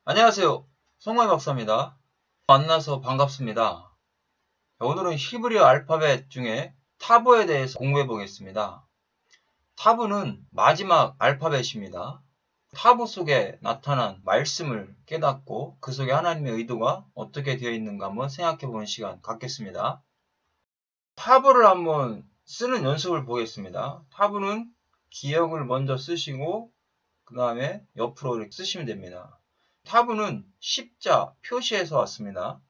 안녕하세요. 송하이 박사입니다. 만나서 반갑습니다. 오늘은 히브리어 알파벳 중에 타브에 대해서 공부해 보겠습니다. 타브는 마지막 알파벳입니다. 타브 속에 나타난 말씀을 깨닫고 그 속에 하나님의 의도가 어떻게 되어 있는가 한번 생각해 보는 시간 갖겠습니다. 타브를 한번 쓰는 연습을 보겠습니다. 타브는 기역을 먼저 쓰시고 그 다음에 옆으로 이렇게 쓰시면 됩니다. 타브는 십자, 표시에서 왔습니다.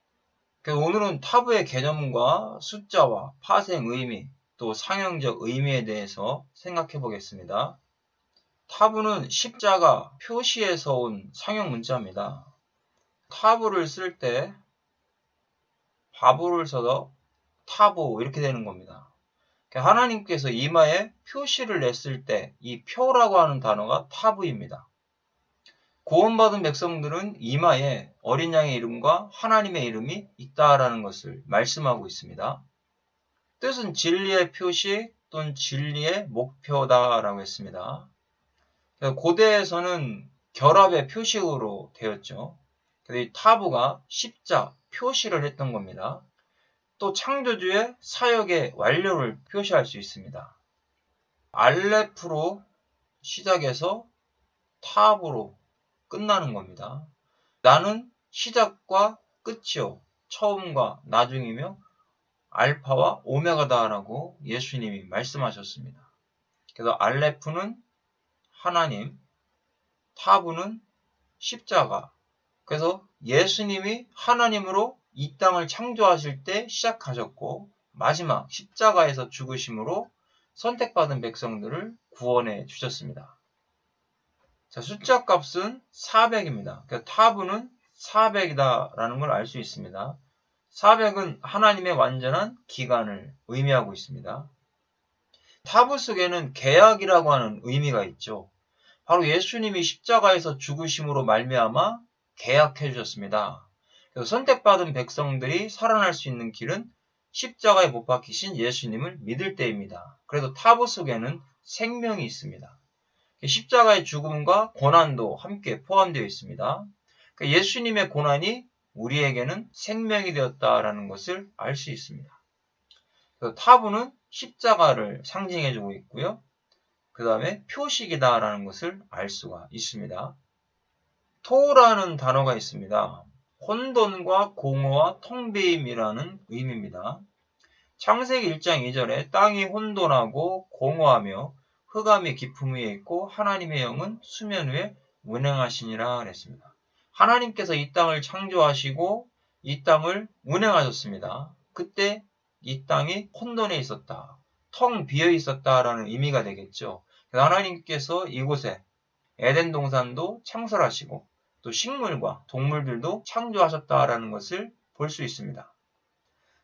그래서 오늘은 타브의 개념과 숫자와 파생 의미, 또 상형적 의미에 대해서 생각해 보겠습니다. 타브는 십자가, 표시에서 온 상형 문자입니다. 타브를 쓸 때 바보를 써서 타보 이렇게 되는 겁니다. 하나님께서 이마에 표시를 냈을 때 이 표라고 하는 단어가 타브입니다. 구원받은 백성들은 이마에 어린 양의 이름과 하나님의 이름이 있다라는 것을 말씀하고 있습니다. 뜻은 진리의 표시 또는 진리의 목표다라고 했습니다. 고대에서는 결합의 표식으로 되었죠. 이 타브가 십자, 표시를 했던 겁니다. 또 창조주의 사역의 완료를 표시할 수 있습니다. 알레프로 시작해서 타브로 끝나는 겁니다. 나는 시작과 끝이요, 처음과 나중이며 알파와 오메가다라고 예수님이 말씀하셨습니다. 그래서 알레프는 하나님, 타브는 십자가. 그래서 예수님이 하나님으로 이 땅을 창조하실 때 시작하셨고 마지막 십자가에서 죽으심으로 선택받은 백성들을 구원해 주셨습니다. 자, 숫자 값은 400입니다. 그러니까 타브는 400이다라는 걸 알 수 있습니다. 400은 하나님의 완전한 기간을 의미하고 있습니다. 타브 속에는 계약이라고 하는 의미가 있죠. 바로 예수님이 십자가에서 죽으심으로 말미암아 계약해 주셨습니다. 그래서 선택받은 백성들이 살아날 수 있는 길은 십자가에 못 박히신 예수님을 믿을 때입니다. 그래서 타브 속에는 생명이 있습니다. 십자가의 죽음과 고난도 함께 포함되어 있습니다. 예수님의 고난이 우리에게는 생명이 되었다라는 것을 알 수 있습니다. 타브는 십자가를 상징해주고 있고요. 그 다음에 표식이다라는 것을 알 수가 있습니다. 토라는 단어가 있습니다. 혼돈과 공허와 텅비임이라는 의미입니다. 창세기 1장 2절에 땅이 혼돈하고 공허하며 흑암이 깊음 위에 있고 하나님의 영은 수면 위에 운행하시니라 그랬습니다. 하나님께서 이 땅을 창조하시고 이 땅을 운행하셨습니다. 그때 이 땅이 혼돈에 있었다, 텅 비어 있었다라는 의미가 되겠죠. 하나님께서 이곳에 에덴 동산도 창설하시고 또 식물과 동물들도 창조하셨다라는 것을 볼 수 있습니다.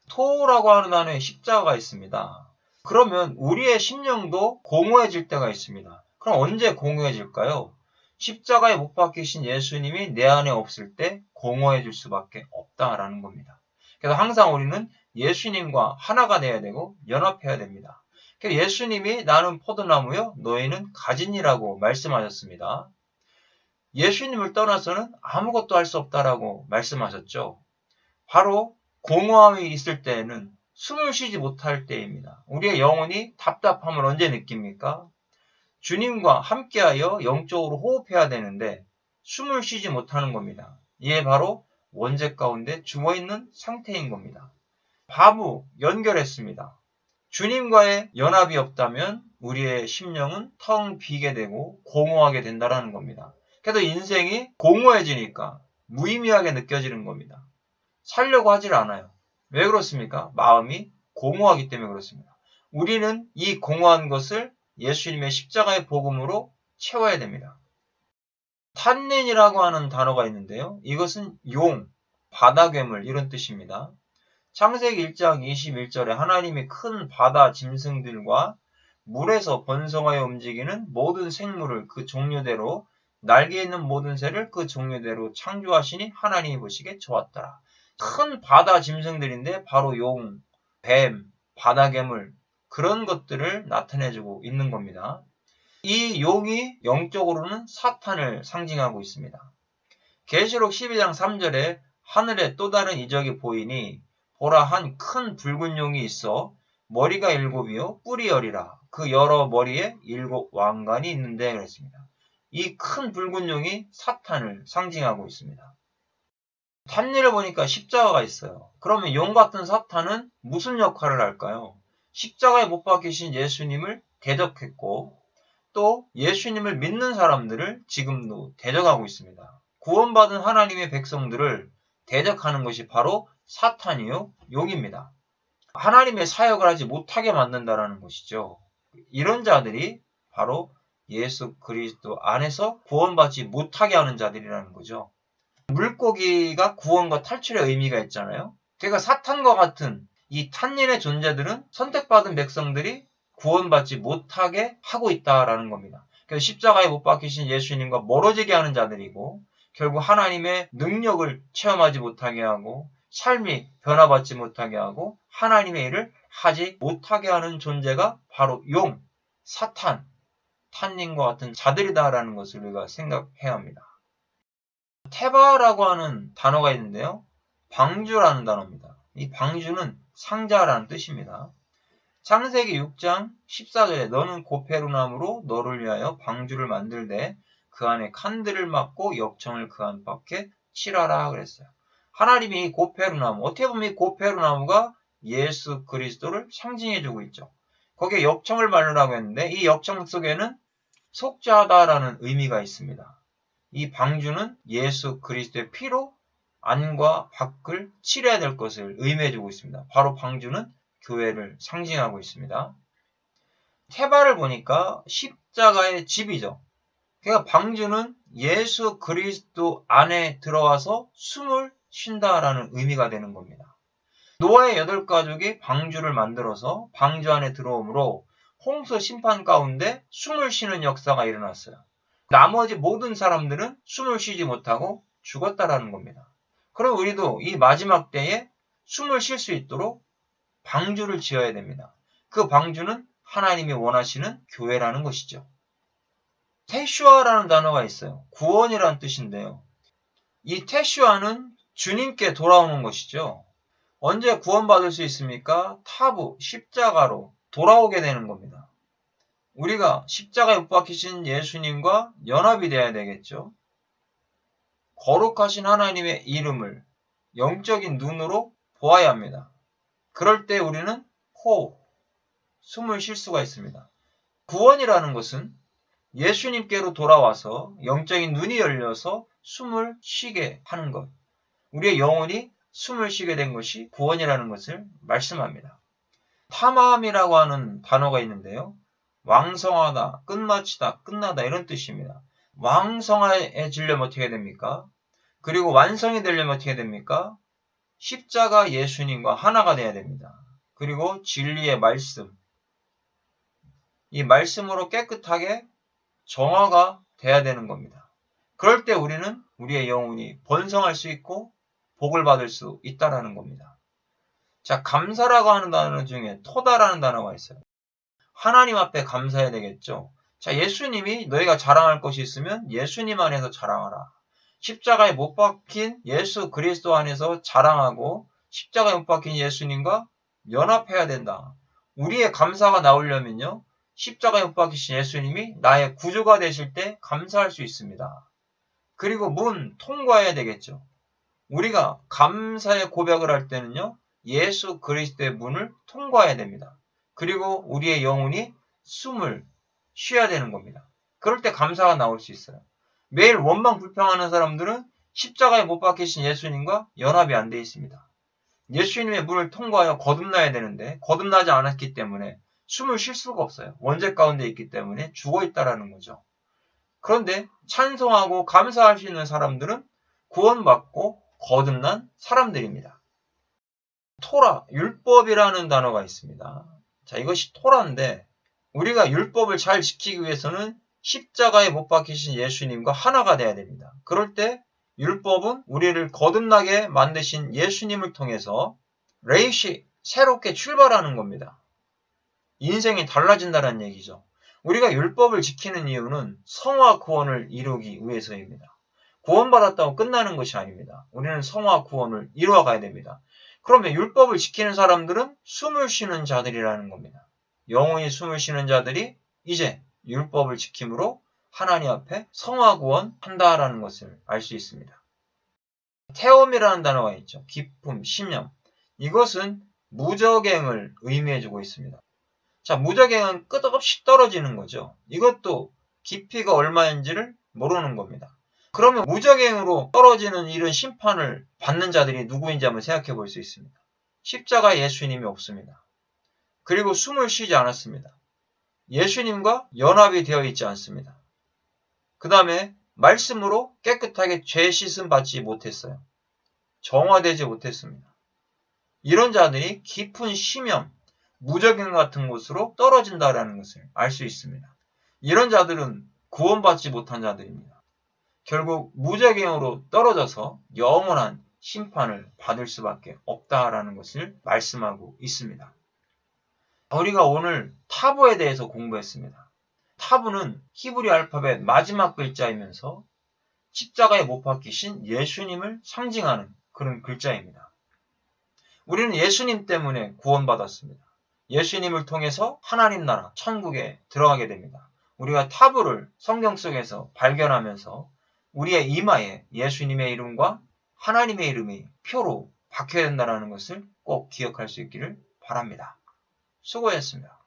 토라고 하는 단어에 십자가가 있습니다. 그러면 우리의 심령도 공허해질 때가 있습니다. 그럼 언제 공허해질까요? 십자가에 못 박히신 예수님이 내 안에 없을 때 공허해질 수밖에 없다라는 겁니다. 그래서 항상 우리는 예수님과 하나가 되어야 되고 연합해야 됩니다. 그래서 예수님이 나는 포도나무요 너희는 가진이라고 말씀하셨습니다. 예수님을 떠나서는 아무것도 할 수 없다라고 말씀하셨죠. 바로 공허함이 있을 때에는 숨을 쉬지 못할 때입니다. 우리의 영혼이 답답함을 언제 느낍니까? 주님과 함께하여 영적으로 호흡해야 되는데 숨을 쉬지 못하는 겁니다. 이게 바로 원죄 가운데 죽어있는 상태인 겁니다. 바보 연결했습니다. 주님과의 연합이 없다면 우리의 심령은 텅 비게 되고 공허하게 된다는 겁니다. 그래서 인생이 공허해지니까 무의미하게 느껴지는 겁니다. 살려고 하질 않아요. 왜 그렇습니까? 마음이 공허하기 때문에 그렇습니다. 우리는 이 공허한 것을 예수님의 십자가의 복음으로 채워야 됩니다. 탄닌이라고 하는 단어가 있는데요. 이것은 용, 바다 괴물 이런 뜻입니다. 창세기 1장 21절에 하나님이 큰 바다 짐승들과 물에서 번성하여 움직이는 모든 생물을 그 종류대로 날개 있는 모든 새를 그 종류대로 창조하시니 하나님이 보시기에 좋았더라. 큰 바다 짐승들인데 바로 용, 뱀, 바다 괴물 그런 것들을 나타내주고 있는 겁니다. 이 용이 영적으로는 사탄을 상징하고 있습니다. 계시록 12장 3절에 하늘에 또 다른 이적이 보이니 보라 한 큰 붉은 용이 있어 머리가 7이요 뿔이 10이라. 그 여러 머리에 7 왕관이 있는데 그랬습니다. 이 큰 붉은 용이 사탄을 상징하고 있습니다. 탑니를 보니까 십자가가 있어요. 그러면 용 같은 사탄은 무슨 역할을 할까요? 십자가에 못 박히신 예수님을 대적했고 또 예수님을 믿는 사람들을 지금도 대적하고 있습니다. 구원받은 하나님의 백성들을 대적하는 것이 바로 사탄이요 용입니다. 하나님의 사역을 하지 못하게 만든다는 것이죠. 이런 자들이 바로 예수 그리스도 안에서 구원받지 못하게 하는 자들이라는 거죠. 물고기가 구원과 탈출의 의미가 있잖아요. 그러니까 사탄과 같은 이 탄닌의 존재들은 선택받은 백성들이 구원받지 못하게 하고 있다라는 겁니다. 그래서 십자가에 못 박히신 예수님과 멀어지게 하는 자들이고 결국 하나님의 능력을 체험하지 못하게 하고 삶이 변화받지 못하게 하고 하나님의 일을 하지 못하게 하는 존재가 바로 용, 사탄, 탄닌과 같은 자들이다라는 것을 우리가 생각해야 합니다. 테바라고 하는 단어가 있는데요. 방주라는 단어입니다. 이 방주는 상자라는 뜻입니다. 창세기 6장 14절에 너는 고페르나움으로 너를 위하여 방주를 만들되 그 안에 칸들을 막고 역청을 그 안팎에 칠하라 그랬어요. 하나님이 이 고페르나움, 어떻게 보면 이 고페르나움가 예수 그리스도를 상징해주고 있죠. 거기에 역청을 바르라고 했는데 이 역청 속에는 속죄하다라는 의미가 있습니다. 이 방주는 예수 그리스도의 피로 안과 밖을 칠해야 될 것을 의미해주고 있습니다. 바로 방주는 교회를 상징하고 있습니다. 테바를 보니까 십자가의 집이죠. 그러니까 방주는 예수 그리스도 안에 들어와서 숨을 쉰다라는 의미가 되는 겁니다. 노아의 8가족이 방주를 만들어서 방주 안에 들어오므로 홍수 심판 가운데 숨을 쉬는 역사가 일어났어요. 나머지 모든 사람들은 숨을 쉬지 못하고 죽었다라는 겁니다. 그럼 우리도 이 마지막 때에 숨을 쉴 수 있도록 방주를 지어야 됩니다. 그 방주는 하나님이 원하시는 교회라는 것이죠. 테슈아라는 단어가 있어요. 구원이라는 뜻인데요. 이 테슈아는 주님께 돌아오는 것이죠. 언제 구원받을 수 있습니까? 타부, 십자가로 돌아오게 되는 겁니다. 우리가 십자가에 못 박히신 예수님과 연합이 되어야 되겠죠. 거룩하신 하나님의 이름을 영적인 눈으로 보아야 합니다. 그럴 때 우리는 숨을 쉴 수가 있습니다. 구원이라는 것은 예수님께로 돌아와서 영적인 눈이 열려서 숨을 쉬게 하는 것. 우리의 영혼이 숨을 쉬게 된 것이 구원이라는 것을 말씀합니다. 타마함이라고 하는 단어가 있는데요. 왕성하다, 끝마치다, 끝나다 이런 뜻입니다. 왕성해지려면 어떻게 됩니까? 그리고 완성이 되려면 어떻게 됩니까? 십자가 예수님과 하나가 돼야 됩니다. 그리고 진리의 말씀, 이 말씀으로 깨끗하게 정화가 돼야 되는 겁니다. 그럴 때 우리는 우리의 영혼이 번성할 수 있고 복을 받을 수 있다는 겁니다. 자, 감사라고 하는 단어 중에 토다라는 단어가 있어요. 하나님 앞에 감사해야 되겠죠. 자, 예수님이 너희가 자랑할 것이 있으면 예수님 안에서 자랑하라. 십자가에 못 박힌 예수 그리스도 안에서 자랑하고 십자가에 못 박힌 예수님과 연합해야 된다. 우리의 감사가 나오려면요. 십자가에 못 박히신 예수님이 나의 구주가 되실 때 감사할 수 있습니다. 그리고 문 통과해야 되겠죠. 우리가 감사의 고백을 할 때는요. 예수 그리스도의 문을 통과해야 됩니다. 그리고 우리의 영혼이 숨을 쉬어야 되는 겁니다. 그럴 때 감사가 나올 수 있어요. 매일 원망 불평하는 사람들은 십자가에 못 박히신 예수님과 연합이 안 돼 있습니다. 예수님의 문을 통과하여 거듭나야 되는데 거듭나지 않았기 때문에 숨을 쉴 수가 없어요. 원죄 가운데 있기 때문에 죽어 있다라는 거죠. 그런데 찬송하고 감사하시는 사람들은 구원받고 거듭난 사람들입니다. 토라, 율법이라는 단어가 있습니다. 자, 이것이 토라인데 우리가 율법을 잘 지키기 위해서는 십자가에 못 박히신 예수님과 하나가 돼야 됩니다. 그럴 때 율법은 우리를 거듭나게 만드신 예수님을 통해서 레이시, 새롭게 출발하는 겁니다. 인생이 달라진다는 얘기죠. 우리가 율법을 지키는 이유는 성화 구원을 이루기 위해서입니다. 구원받았다고 끝나는 것이 아닙니다. 우리는 성화 구원을 이루어가야 됩니다. 그러면 율법을 지키는 사람들은 숨을 쉬는 자들이라는 겁니다. 영원히 숨을 쉬는 자들이 이제 율법을 지킴으로 하나님 앞에 성화 구원한다라는 것을 알 수 있습니다. 태엄이라는 단어가 있죠. 기쁨, 신념. 이것은 무적행을 의미해주고 있습니다. 자, 무적행은 끝없이 떨어지는 거죠. 이것도 깊이가 얼마인지를 모르는 겁니다. 그러면 무적행으로 떨어지는 이런 심판을 받는 자들이 누구인지 한번 생각해 볼 수 있습니다. 십자가에 예수님이 없습니다. 그리고 숨을 쉬지 않았습니다. 예수님과 연합이 되어 있지 않습니다. 그 다음에 말씀으로 깨끗하게 죄 씻음 받지 못했어요. 정화되지 못했습니다. 이런 자들이 깊은 심연, 무적행 같은 곳으로 떨어진다는 것을 알 수 있습니다. 이런 자들은 구원받지 못한 자들입니다. 결국 무적행으로 떨어져서 영원한 심판을 받을 수밖에 없다라는 것을 말씀하고 있습니다. 우리가 오늘 타부에 대해서 공부했습니다. 타부는 히브리 알파벳 마지막 글자이면서 십자가에 못 박히신 예수님을 상징하는 그런 글자입니다. 우리는 예수님 때문에 구원받았습니다. 예수님을 통해서 하나님 나라, 천국에 들어가게 됩니다. 우리가 타부를 성경 속에서 발견하면서 우리의 이마에 예수님의 이름과 하나님의 이름이 표로 박혀야 된다는 것을 꼭 기억할 수 있기를 바랍니다. 수고했습니다.